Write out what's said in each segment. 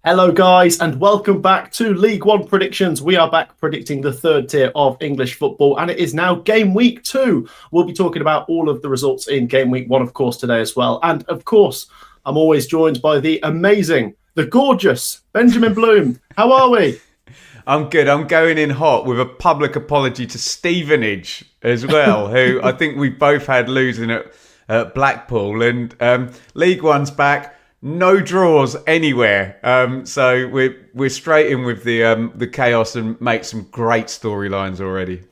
Hello, guys, and welcome back to League One predictions. We are back predicting the third tier of English football, and it is now game week 2. We'll be talking about all of the results in game week 1, of course, today as well. And of course, I'm always joined by the amazing, the gorgeous Benjamin Bloom. How are we? I'm good. I'm going in hot with a public apology to Stevenage as well, who I think we both had losing at Blackpool. And League One's back. No draws anywhere, so we're straight in with the chaos and make some great storylines already.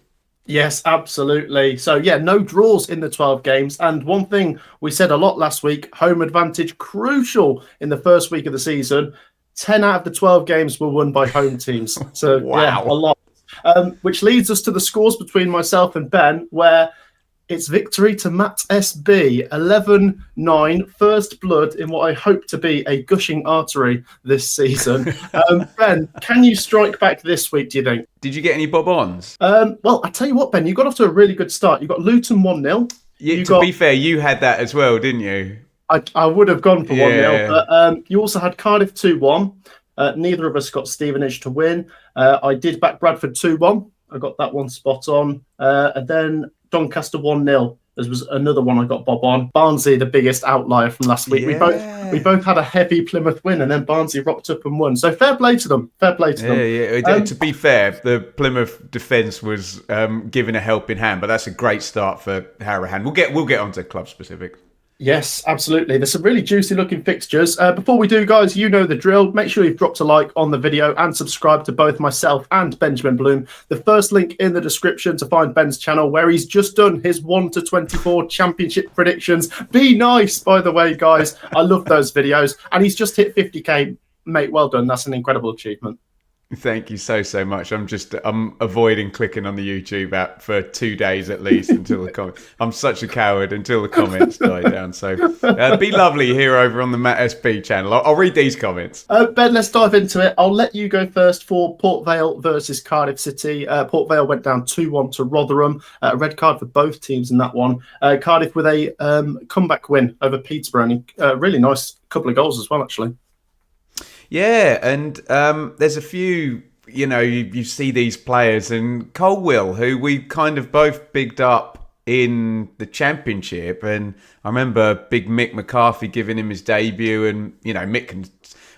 Yes, absolutely. So, yeah, no draws in the 12 games. And one thing we said a lot last week, home advantage crucial in the first week of the season. 10 out of the 12 games were won by home teams. So, Wow. Yeah, a lot. Which leads us to the scores between myself and Ben, where it's victory to Matt SB, 11-9, first blood in what I hope to be a gushing artery this season. Ben, can you strike back this week, do you think? Did you get any bob-ons? Well, I tell you what, Ben, you got off to a really good start. You got Luton 1-0. To be fair, you had that as well, didn't you? I would have gone for 1-0, but you also had Cardiff 2-1. Neither of us got Stevenage to win. I did back Bradford 2-1. I got that one spot on. And then Doncaster 1-0. There was another one I got bob on. Barnsley, the biggest outlier from last week. Yeah. We both had a heavy Plymouth win, and then Barnsley rocked up and won. So fair play to them. Fair play to them. Yeah. To be fair, the Plymouth defence was giving a helping hand, but that's a great start for Harrahan. We'll get onto club specifics. Yes, absolutely. There's some really juicy looking fixtures. Before we do, guys, you know the drill. Make sure you've dropped a like on the video and subscribe to both myself and Benjamin Bloom. The first link in the description to find Ben's channel, where he's just done his 1-24 championship predictions. Be nice, by the way, guys. I love those videos. And he's just hit 50k. Mate, well done. That's an incredible achievement. Thank you so much. I'm avoiding clicking on the YouTube app for 2 days at least until the comment. I'm such a coward until the comments die down. So be lovely here over on the Matt SB channel. I'll read these comments. Ben, let's dive into it. I'll let you go first for Port Vale versus Cardiff City. Port Vale went down 2-1 to Rotherham. A red card for both teams in that one. Cardiff with a comeback win over Peterborough. And a really nice couple of goals as well, actually. Yeah, and there's a few, you see these players, and Colwill, who we kind of both bigged up in the Championship, and I remember big Mick McCarthy giving him his debut, and, Mick can,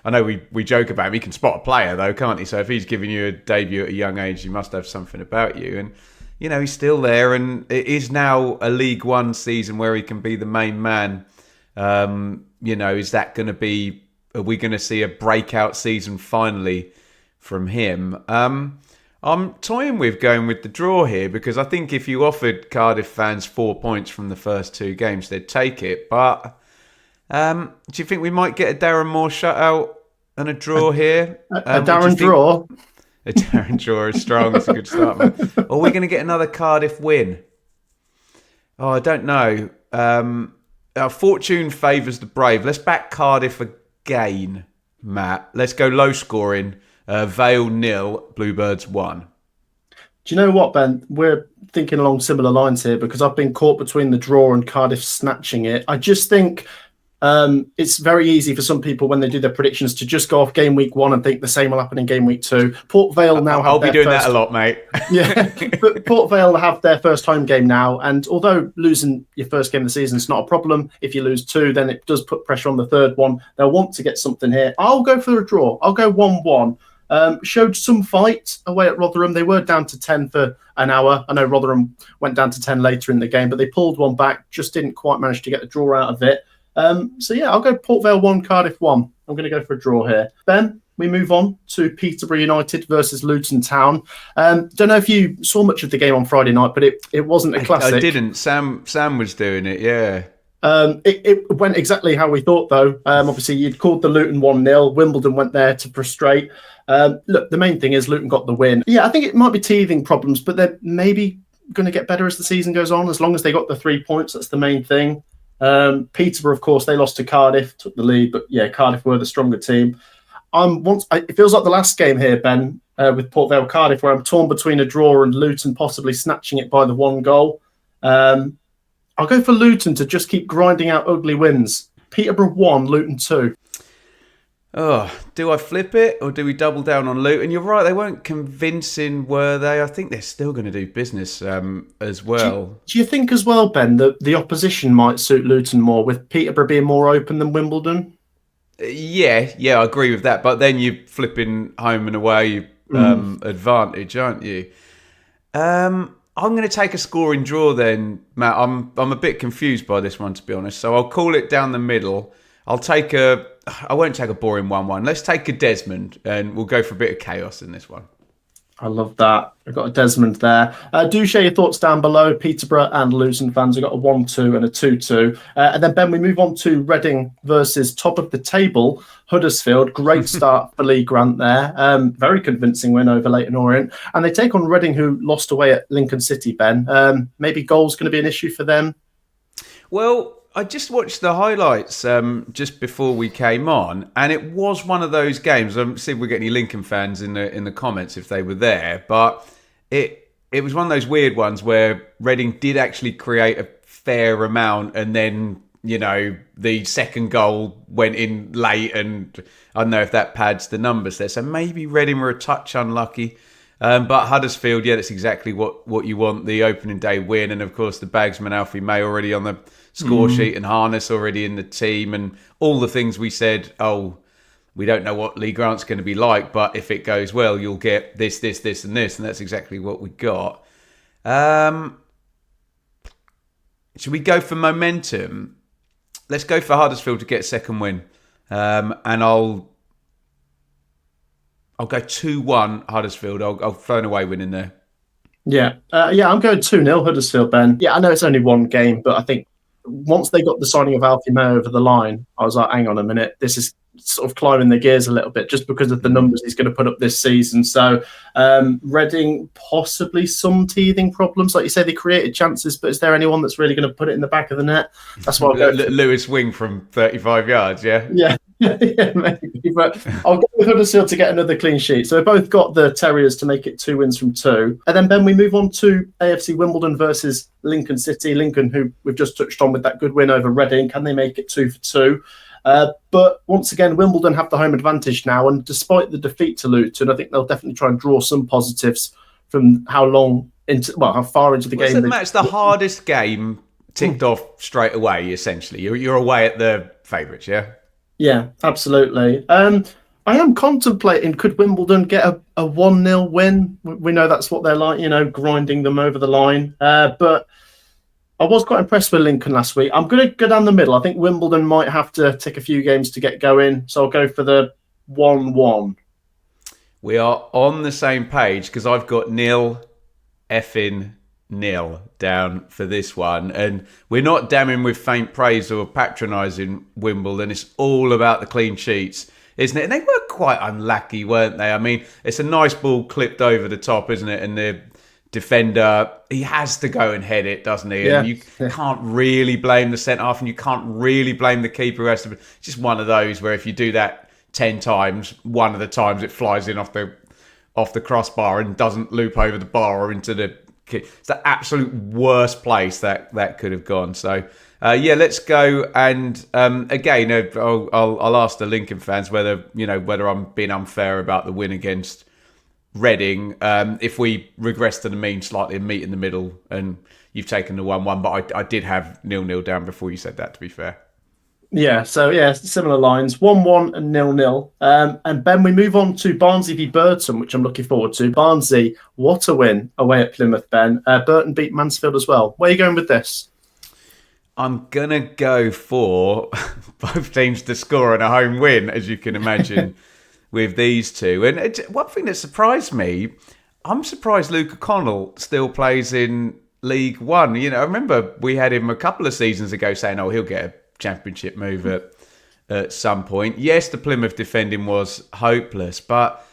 I know we joke about him, he can spot a player though, can't he? So if he's giving you a debut at a young age, he must have something about you, and, he's still there, and it is now a League One season where he can be the main man. Is that going to be... Are we going to see a breakout season finally from him? I'm toying with going with the draw here because I think if you offered Cardiff fans 4 points from the first 2 games, they'd take it. But do you think we might get a Darren Moore shutout and a draw here? A Darren draw? A Darren draw is strong. It's a good start, man. Or are we going to get another Cardiff win? Oh, I don't know. Our fortune favours the brave. Let's back Cardiff again, Matt. Let's go low scoring. Vale 0, Bluebirds 1. Do you know what, Ben? We're thinking along similar lines here because I've been caught between the draw and Cardiff snatching it. I just think it's very easy for some people when they do their predictions to just go off game week 1 and think the same will happen in game week 2. Port Vale now I'll be doing that a lot, mate. Yeah, but Port Vale have their first home game now, and although losing your first game of the season is not a problem, if you lose 2, then it does put pressure on the third one. They'll want to get something here. I'll go for a draw. I'll go 1-1. Showed some fight away at Rotherham. They were down to 10 for an hour. I know Rotherham went down to 10 later in the game, but they pulled one back, just didn't quite manage to get the draw out of it. I'll go Port Vale 1, Cardiff 1. I'm going to go for a draw here. Ben, we move on to Peterborough United versus Luton Town. Don't know if you saw much of the game on Friday night, but it wasn't a classic. I didn't. Sam was doing it, yeah. It went exactly how we thought, though. Obviously, you'd called the Luton 1-0. Wimbledon went there to frustrate. Look, the main thing is Luton got the win. Yeah, I think it might be teething problems, but they're maybe going to get better as the season goes on, as long as they got the 3 points. That's the main thing. Peterborough, of course, they lost to Cardiff, took the lead, but yeah, Cardiff were the stronger team. It feels like the last game here, Ben, with Port Vale Cardiff, where I'm torn between a draw and Luton possibly snatching it by the 1 goal. I'll go for Luton to just keep grinding out ugly wins. Peterborough 1, Luton 2. Oh, do I flip it or do we double down on Luton? You're right, they weren't convincing, were they? I think they're still going to do business as well. Do you think as well, Ben, that the opposition might suit Luton more, with Peterborough being more open than Wimbledon? Yeah, I agree with that. But then you're flipping home and away advantage, aren't you? I'm going to take a scoring draw then, Matt. I'm a bit confused by this one, to be honest. So I'll call it down the middle. I won't take a boring 1-1. Let's take a Desmond, and we'll go for a bit of chaos in this one. I love that. I've got a Desmond there. Do share your thoughts down below. Peterborough and Luton fans have got a 1-2 and a 2-2. And then, Ben, we move on to Reading versus top of the table, Huddersfield. Great start for Lee Grant there. Very convincing win over Leyton Orient. And they take on Reading, who lost away at Lincoln City, Ben. Maybe goals going to be an issue for them? Well, I just watched the highlights just before we came on, and it was one of those games. I'm see if we get any Lincoln fans in the comments if they were there, but it was one of those weird ones where Reading did actually create a fair amount, and then the second goal went in late, and I don't know if that pads the numbers there. So maybe Reading were a touch unlucky. But Huddersfield, yeah, that's exactly what you want, the opening day win. And, of course, the Bagsman Alfie May already on the score sheet and Harness already in the team. And all the things we said, we don't know what Lee Grant's going to be like, but if it goes well, you'll get this, and this. And that's exactly what we got. Should we go for momentum? Let's go for Huddersfield to get a second win. And I'll go 2-1 Huddersfield. I'll throw an away win in there. Yeah, I'm going 2-0 Huddersfield, Ben. Yeah, I know it's only one game, but I think once they got the signing of Alfie May over the line, I was like, hang on a minute, this is sort of climbing the gears a little bit just because of the numbers he's going to put up this season. So Reading, possibly some teething problems. Like you say, they created chances, but is there anyone that's really going to put it in the back of the net? That's what I'll go for. Lewis Wing from 35 yards, yeah? Yeah. Yeah, maybe. But I'll go with Huddersfield to get another clean sheet. So we both got the Terriers to make it 2 wins from 2. And then, Ben, we move on to AFC Wimbledon versus Lincoln City. Lincoln, who we've just touched on with that good win over Reading. Can they make it 2 for 2? But once again, Wimbledon have the home advantage now. And despite the defeat to Luton, I think they'll definitely try and draw some positives from how far into the game. So that's the hardest game ticked off straight away, essentially. You're away at the favourites, yeah? Yeah, absolutely. I am contemplating, could Wimbledon get a 1-0 win? We know that's what they're like, grinding them over the line. But I was quite impressed with Lincoln last week. I'm going to go down the middle. I think Wimbledon might have to take a few games to get going. So I'll go for the 1-1. We are on the same page because I've got 0-0 down for this one, and we're not damning with faint praise or patronising Wimbledon. It's all about the clean sheets, isn't it? And they were quite unlucky, weren't they? I mean, it's a nice ball clipped over the top, isn't it? And the defender, he has to go and head it, doesn't he? Yeah. And you can't really blame the centre half, and you can't really blame the keeper who has to. It's just one of those where if you do that 10 times, one of the times it flies in off the crossbar and doesn't loop over the bar or into the. It's the absolute worst place that could have gone. So, let's go. And again, I'll ask the Lincoln fans whether I'm being unfair about the win against Reading. If we regress to the mean slightly and meet in the middle, and you've taken the 1-1, but I did have 0-0 down before you said that, to be fair. Yeah, so similar lines, 1-1 and 0-0. And Ben, we move on to Barnsley v Burton, which I'm looking forward to. Barnsley, what a win away at Plymouth, Ben. Burton beat Mansfield as well. Where are you going with this? I'm going to go for both teams to score and a home win, as you can imagine, with these two. And one thing that surprised me, I'm surprised Luke O'Connell still plays in League One. I remember we had him a couple of seasons ago saying, he'll get a Championship move at some point. Yes, the Plymouth defending was hopeless, but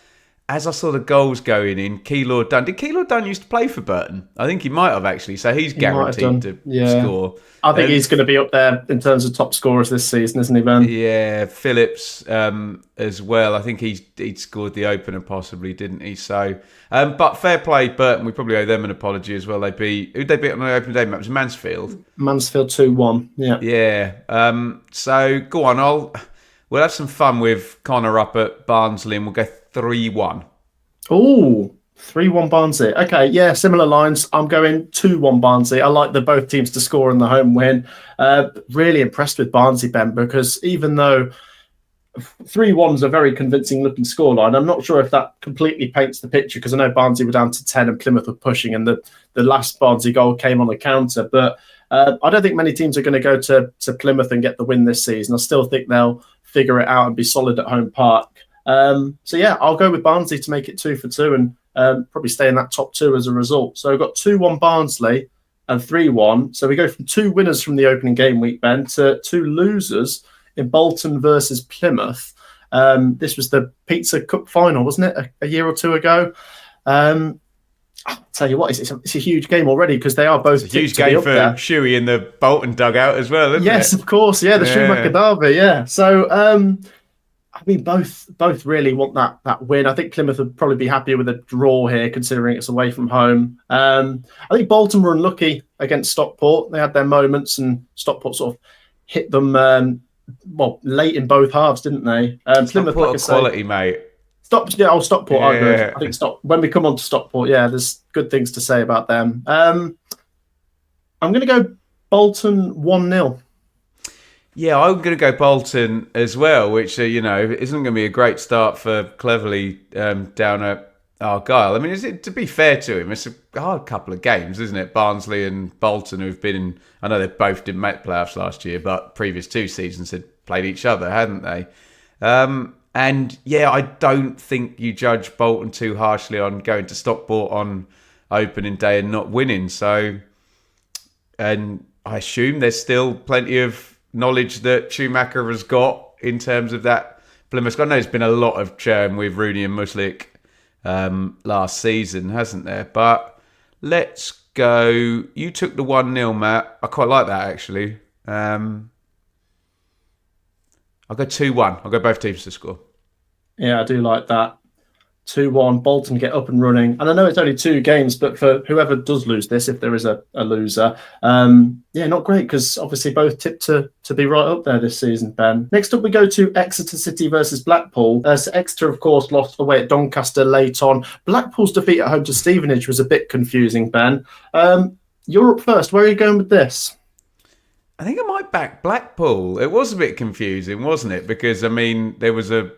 as I saw the goals going in, Keylor Dunn. Did Keylor Dunn used to play for Burton? I think he might have actually. So he's guaranteed to score. I think he's going to be up there in terms of top scorers this season, isn't he, Ben? Yeah, Phillips as well. I think he'd scored the opener possibly, didn't he? So, but fair play, Burton. We probably owe them an apology as well. Who'd they beat on the opening day match? It was Mansfield. Mansfield 2-1. Yeah. Yeah. So go on. we'll have some fun with Connor up at Barnsley, and we'll go 3-1. Oh, 3-1 Barnsley. Okay, yeah, similar lines. I'm going 2-1 Barnsley. I like both teams to score in the home win. Really impressed with Barnsley, Ben, because even though 3-1 is a very convincing looking scoreline, I'm not sure if that completely paints the picture, because I know Barnsley were down to 10 and Plymouth were pushing, and the last Barnsley goal came on the counter. But I don't think many teams are going to go to Plymouth and get the win this season. I still think they'll figure it out and be solid at home park. So yeah, I'll go with Barnsley to make it 2-2 and probably stay in that top two as a result. So we've got 2-1 Barnsley and 3-1. So we go from 2 winners from the opening game week, Ben, to 2 losers in Bolton versus Plymouth. This was the Pizza Cup final, wasn't it, a year or two ago? I'll tell you what, it's a huge game already, because they are both. It's a huge game for Shuey in the Bolton dugout as well, isn't it? Yes, of course. Yeah, the Schumacher derby. Yeah. So, I mean, both really want that win. I think Plymouth would probably be happier with a draw here, considering it's away from home. I think Bolton were unlucky against Stockport. They had their moments, and Stockport sort of hit them late in both halves, didn't they? Plymouth, like quality, mate. Stockport are good. I think when we come on to Stockport, there's good things to say about them. I'm going to go Bolton 1-0. Yeah, I'm going to go Bolton as well, which, isn't going to be a great start for Cleverley down at Argyle. I mean, to be fair to him, it's a hard couple of games, isn't it? Barnsley and Bolton, who've been in, I know they both didn't make playoffs last year, but previous 2 seasons had played each other, hadn't they? And yeah, I don't think you judge Bolton too harshly on going to Stockport on opening day and not winning. So, and I assume there's still plenty of knowledge that Schumacher has got in terms of that Plymouth. I know there's been a lot of churn with Rooney and Muslik last season, hasn't there? But let's go. You took the 1-0, Matt. I quite like that, actually. I'll go 2-1. I'll go both teams to score. Yeah, I do like that. 2-1, Bolton get up and running. And I know it's only 2 games, but for whoever does lose this, if there is a loser, not great, because obviously both tipped to be right up there this season, Ben. Next up, we go to Exeter City versus Blackpool. So Exeter, of course, lost away at Doncaster late on. Blackpool's defeat at home to Stevenage was a bit confusing, Ben. You're up first. Where are you going with this? I think I might back Blackpool. It was a bit confusing, wasn't it? Because, I mean, there was a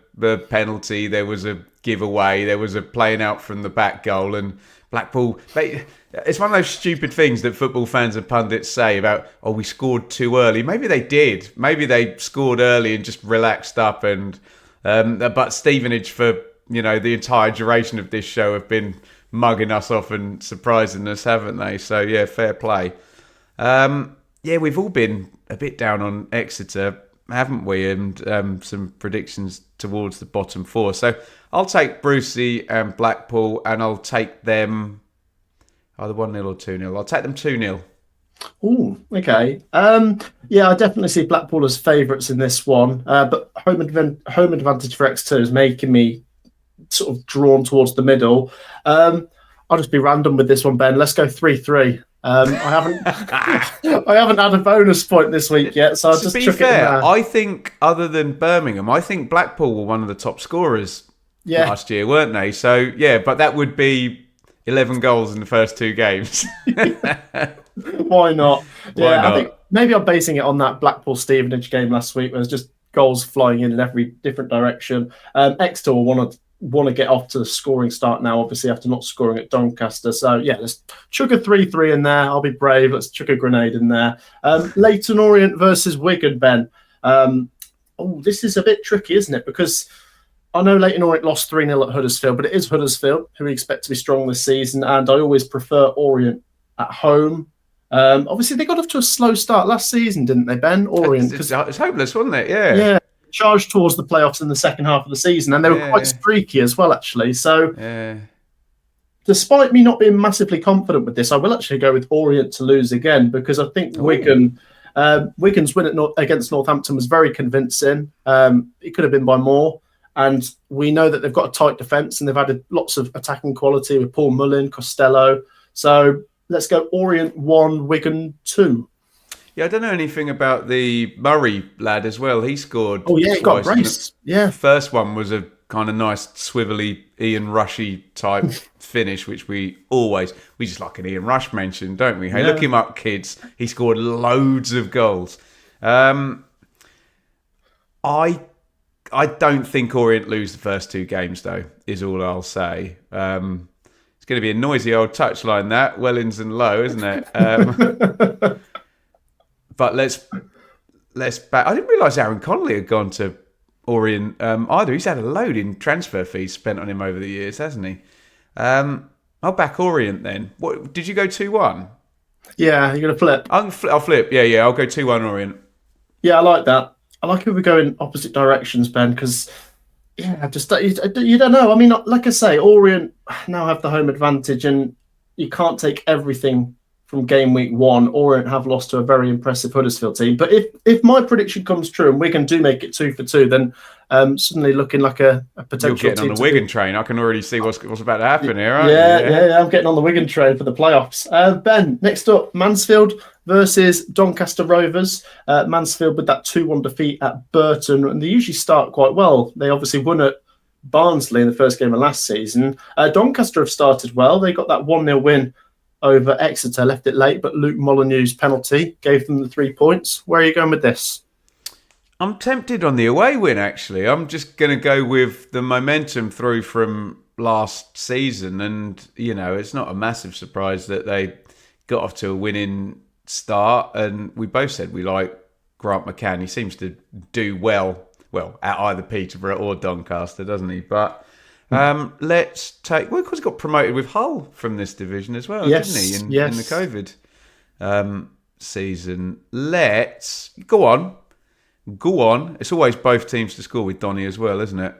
penalty, there was a giveaway, there was a playing out from the back goal, and Blackpool, it's one of those stupid things that football fans and pundits say about, we scored too early. Maybe they did. Maybe they scored early and just relaxed up. And but Stevenage, for the entire duration of this show, have been mugging us off and surprising us, haven't they? So, yeah, fair play. We've all been a bit down on Exeter, haven't we? And some predictions towards the bottom 4. So I'll take Brucey and Blackpool, and I'll take them either 1-0 or 2-0. I'll take them 2-0. Oh, okay. I definitely see Blackpool as favourites in this one. But home advantage for Exeter is making me sort of drawn towards the middle. I'll just be random with this one, Ben. Let's go 3-3. I haven't had a bonus point this week yet, so I'll just chuck it in there. I think, other than Birmingham, I think Blackpool were one of the top scorers last year, weren't they? So, yeah, but that would be 11 goals in the first 2 games. Why not? I think maybe I'm basing it on that Blackpool-Stevenage game last week, where there's just goals flying in every different direction. Exeter will want to get off to the scoring start now, obviously, after not scoring at Doncaster. So, yeah, let's chuck a 3-3 in there. I'll be brave. Let's chuck a grenade in there. Leyton Orient versus Wigan, Ben. This is a bit tricky, isn't it? Because I know Leyton Orient lost 3-0 at Huddersfield, but it is Huddersfield, who we expect to be strong this season, and I always prefer Orient at home. Obviously, they got off to a slow start last season, didn't they, Ben? Orient. It's hopeless, wasn't it? Yeah. Yeah. Charged towards the playoffs in the second half of the season, and they were quite streaky as well, actually. So, despite me not being massively confident with this, I will actually go with Orient to lose again, because I think Wigan's win against Northampton was very convincing. It could have been by more, and we know that they've got a tight defence, and they've added lots of attacking quality with Paul Mullin, Costello. So let's go Orient 1, Wigan 2. Yeah, I don't know anything about the Murray lad as well. He scored Oh yeah, he got a twice. brace. Yeah. The first one was a kind of nice, swivelly Ian Rushy type finish, which we just like an Ian Rush mention, don't we? Hey, look him up, kids. He scored loads of goals. I don't think Orient lose the first two games, though, is all I'll say. It's going to be a noisy old touchline, that. Wellings and low, isn't it? But let's back. I didn't realise Aaron Connolly had gone to Orient either. He's had a load in transfer fees spent on him over the years, hasn't he? I'll back Orient then. What did you go 2-1? Yeah, you're going to flip. I'll flip. Yeah. I'll go 2-1 Orient. Yeah, I like that. I like if we go in opposite directions, Ben, because just you don't know. I mean, like I say, Orient now have the home advantage, and you can't take everything from game week 1. Orient have lost to a very impressive Huddersfield team. But if my prediction comes true and Wigan do make it 2 for 2, then suddenly looking like a potential You're getting team on the Wigan train. I can already see what's about to happen here, aren't you? Yeah, I'm getting on the Wigan train for the playoffs. Ben, next up, Mansfield versus Doncaster Rovers. Mansfield with that 2-1 defeat at Burton, and they usually start quite well. They obviously won at Barnsley in the first game of last season. Doncaster have started well. They got that 1-0 win over Exeter, left it late, but Luke Molyneux's penalty gave them the 3 points. Where are you going with this? I'm tempted on the away win, actually. I'm just going to go with the momentum through from last season. And, it's not a massive surprise that they got off to a winning start. And we both said we like Grant McCann. He seems to do well at either Peterborough or Doncaster, doesn't he? But let's take... Well, because he got promoted with Hull from this division as well, didn't he? In the COVID season. Let's... Go on. It's always both teams to score with Donny as well, isn't it?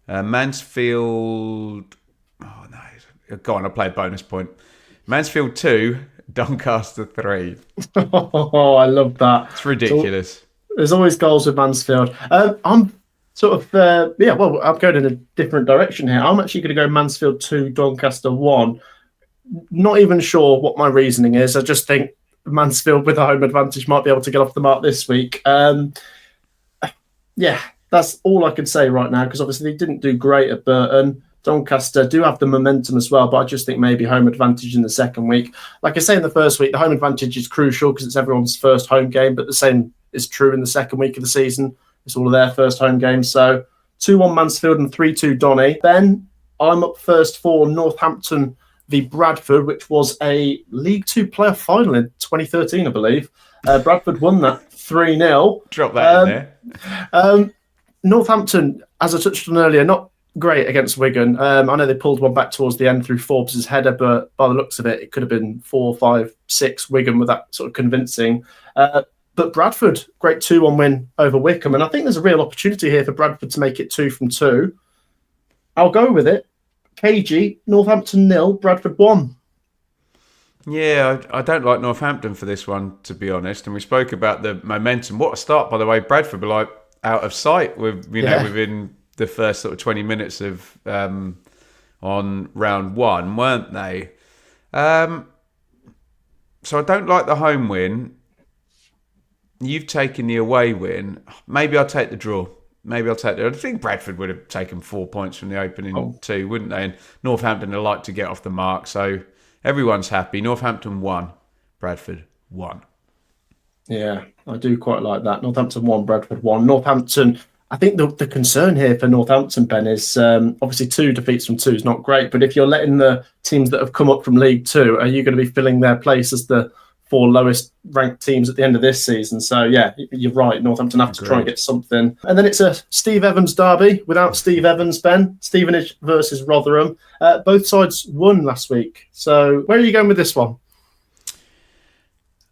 Mansfield... Oh, no. Go on, I'll play a bonus point. Mansfield 2, Doncaster 3. Oh, I love that. It's ridiculous. There's always goals with Mansfield. I'm sort of... I'm going in a different direction here. I'm actually going to go Mansfield 2, Doncaster 1. Not even sure what my reasoning is. I just think Mansfield with a home advantage might be able to get off the mark this week. That's all I can say right now, because obviously they didn't do great at Burton. Doncaster do have the momentum as well, but I just think maybe home advantage in the second week. Like I say, in the first week, the home advantage is crucial because it's everyone's first home game, but the same is true in the second week of the season. It's all of their first home games. So 2-1 Mansfield and 3-2 Donny. Then I'm up first for Northampton v Bradford, which was a League Two playoff final in 2013, I believe. Bradford won that 3-0. Drop that in there. Northampton, as I touched on earlier, not great against Wigan. I know they pulled one back towards the end through Forbes' header, but by the looks of it, it could have been 4, 5, 6 Wigan with that sort of convincing. But Bradford, great 2-1 win over Wickham. And I think there's a real opportunity here for Bradford to make it 2 from 2. I'll go with it. KG, Northampton 0, Bradford 1. Yeah, I don't like Northampton for this one, to be honest. And we spoke about the momentum. What a start, by the way. Bradford were like out of sight within the first sort of 20 minutes of on round 1, weren't they? So I don't like the home win. You've taken the away win. Maybe I'll take the draw. I think Bradford would have taken 4 points from the opening 2, wouldn't they? And Northampton would like to get off the mark. So everyone's happy. Northampton 1, Bradford 1. Yeah, I do quite like that. Northampton 1, Bradford 1. Northampton, I think the concern here for Northampton, Ben, is obviously 2 defeats from 2 is not great. But if you're letting the teams that have come up from League 2, are you going to be filling their place as the 4 lowest ranked teams at the end of this season? So yeah, you're right. Northampton have to try and get something. And then it's a Steve Evans derby without Steve Evans, Ben. Stevenage versus Rotherham. Both sides won last week. So where are you going with this one?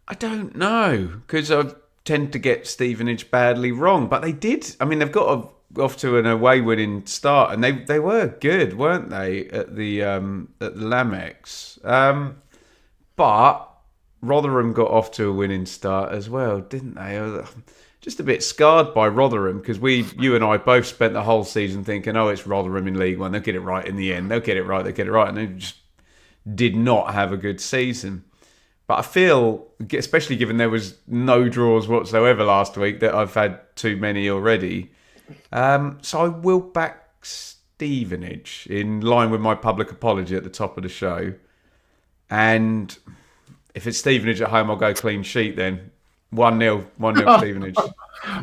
I don't know, because I tend to get Stevenage badly wrong. But they did. I mean, they've got off to an away winning start, and they were good, weren't they, at the Lamex? But Rotherham got off to a winning start as well, didn't they? Just a bit scarred by Rotherham, because you and I both spent the whole season thinking, oh, it's Rotherham in League One. They'll get it right in the end. They'll get it right. And they just did not have a good season. But I feel, especially given there was no draws whatsoever last week, that I've had too many already. So I will back Stevenage in line with my public apology at the top of the show. And if it's Stevenage at home, I'll go clean sheet then. 1-0 Stevenage.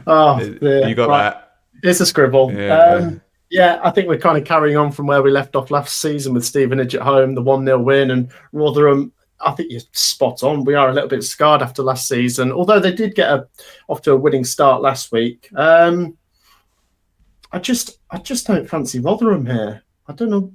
Oh, dear. You got right. that? It's a scribble. Yeah. I think we're kind of carrying on from where we left off last season with Stevenage at home, the 1-0 win, and Rotherham. I think you're spot on. We are a little bit scarred after last season, although they did get off to a winning start last week. I just don't fancy Rotherham here. I don't know.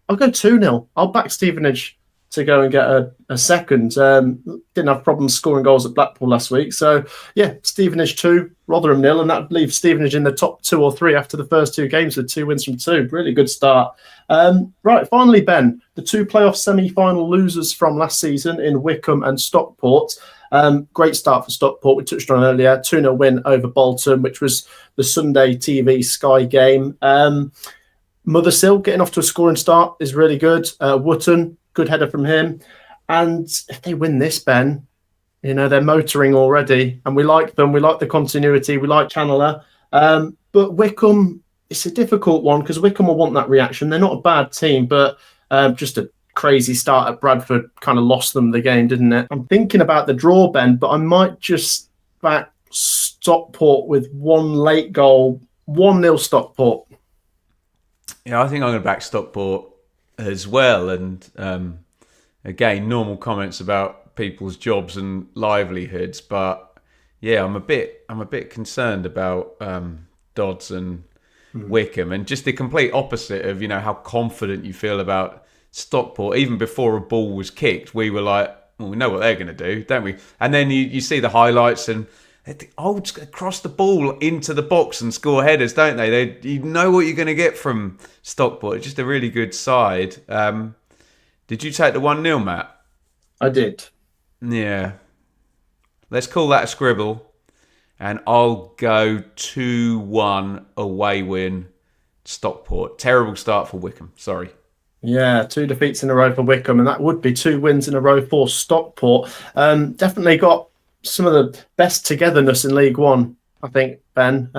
I'll go 2-0. I'll back Stevenage to go and get a second. Didn't have problems scoring goals at Blackpool last week. So, yeah, Stevenage 2, Rotherham 0, and that leaves Stevenage in the top 2 or 3 after the first 2 games with 2 wins from 2. Really good start. Right, finally, Ben, the 2 playoff semi-final losers from last season in Wickham and Stockport. Great start for Stockport. We touched on earlier, 2-0 win over Bolton, which was the Sunday TV Sky game. Mothersill getting off to a scoring start is really good. Wootton, good header from him. And if they win this, Ben, they're motoring already. And we like them. We like the continuity. We like Chandler. But Wickham, it's a difficult one because Wickham will want that reaction. They're not a bad team, but just a crazy start at Bradford kind of lost them the game, didn't it? I'm thinking about the draw, Ben, but I might just back Stockport with 1 late goal. 1-0 Stockport. Yeah, I think I'm going to back Stockport as well. And again, normal comments about people's jobs and livelihoods, but yeah, I'm a bit concerned about Dodds and Wickham, and just the complete opposite of how confident you feel about Stockport. Even before a ball was kicked, we were like, well, we know what they're going to do, don't we? And then you see the highlights and just cross the ball into the box and score headers, don't they? You know what you're going to get from Stockport. It's just a really good side. Did you take the 1-0, Matt? I did. Yeah. Let's call that a scribble. And I'll go 2-1 away win Stockport. Terrible start for Wickham. Sorry. Yeah, 2 defeats in a row for Wickham, and that would be 2 wins in a row for Stockport. Definitely got some of the best togetherness in League One, I think, Ben.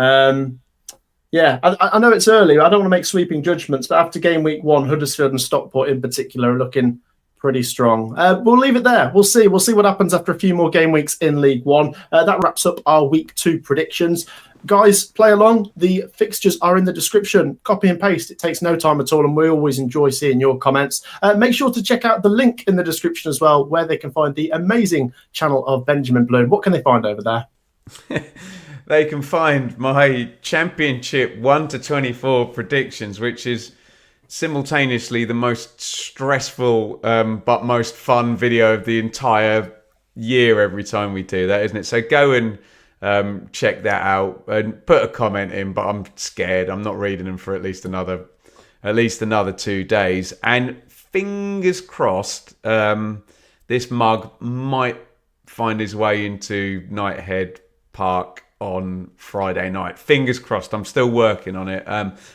Yeah, I know it's early. I don't want to make sweeping judgments, but after game week 1, Huddersfield and Stockport in particular are looking pretty strong. We'll leave it there. We'll see what happens after a few more game weeks in League One. That wraps up our week 2 predictions. Guys, play along. The fixtures are in the description. Copy and paste. It takes no time at all, and we always enjoy seeing your comments. Make sure to check out the link in the description as well, where they can find the amazing channel of Benjamin Bloom. What can they find over there? They can find my Championship 1 to 24 predictions, which is simultaneously the most stressful but most fun video of the entire year every time we do that, isn't it? So go and check that out and put a comment in, but I'm scared. I'm not reading them for at least another 2 days. And fingers crossed, this mug might find his way into Knighthead Park on Friday night. Fingers crossed. I'm still working on it.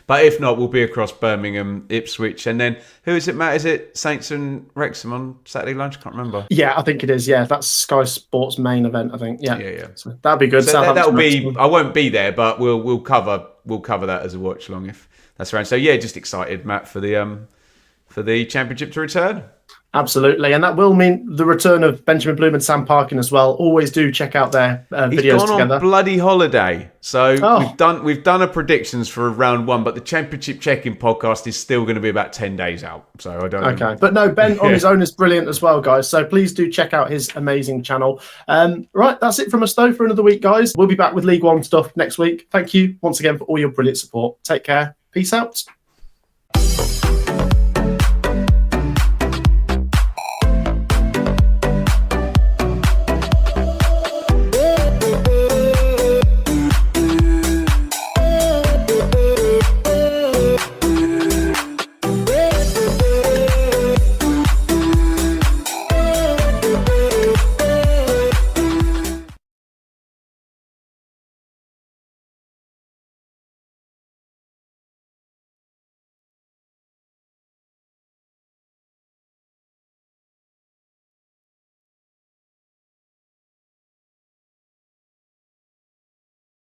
But if not, we'll be across Birmingham, Ipswich, and then who is it, Matt? Is it Saints and Wrexham on Saturday lunch? I can't remember. Yeah, I think it is. Yeah, that's Sky Sports main event, I think. Yeah. So that'll be good. So that'll be. I won't be there, but we'll cover that as a watch along if that's around. So yeah, just excited, Matt, for the championship to return. Absolutely, and that will mean the return of Benjamin Bloom and Sam Parkin as well. Always do check out their videos together. He's gone on bloody holiday, so we've done a predictions for round 1, but the Championship Check-In podcast is still going to be about 10 days out. So I don't. Okay, but no, Ben on his own is brilliant as well, guys. So please do check out his amazing channel. Right, that's it from us though for another week, guys. We'll be back with League One stuff next week. Thank you once again for all your brilliant support. Take care. Peace out.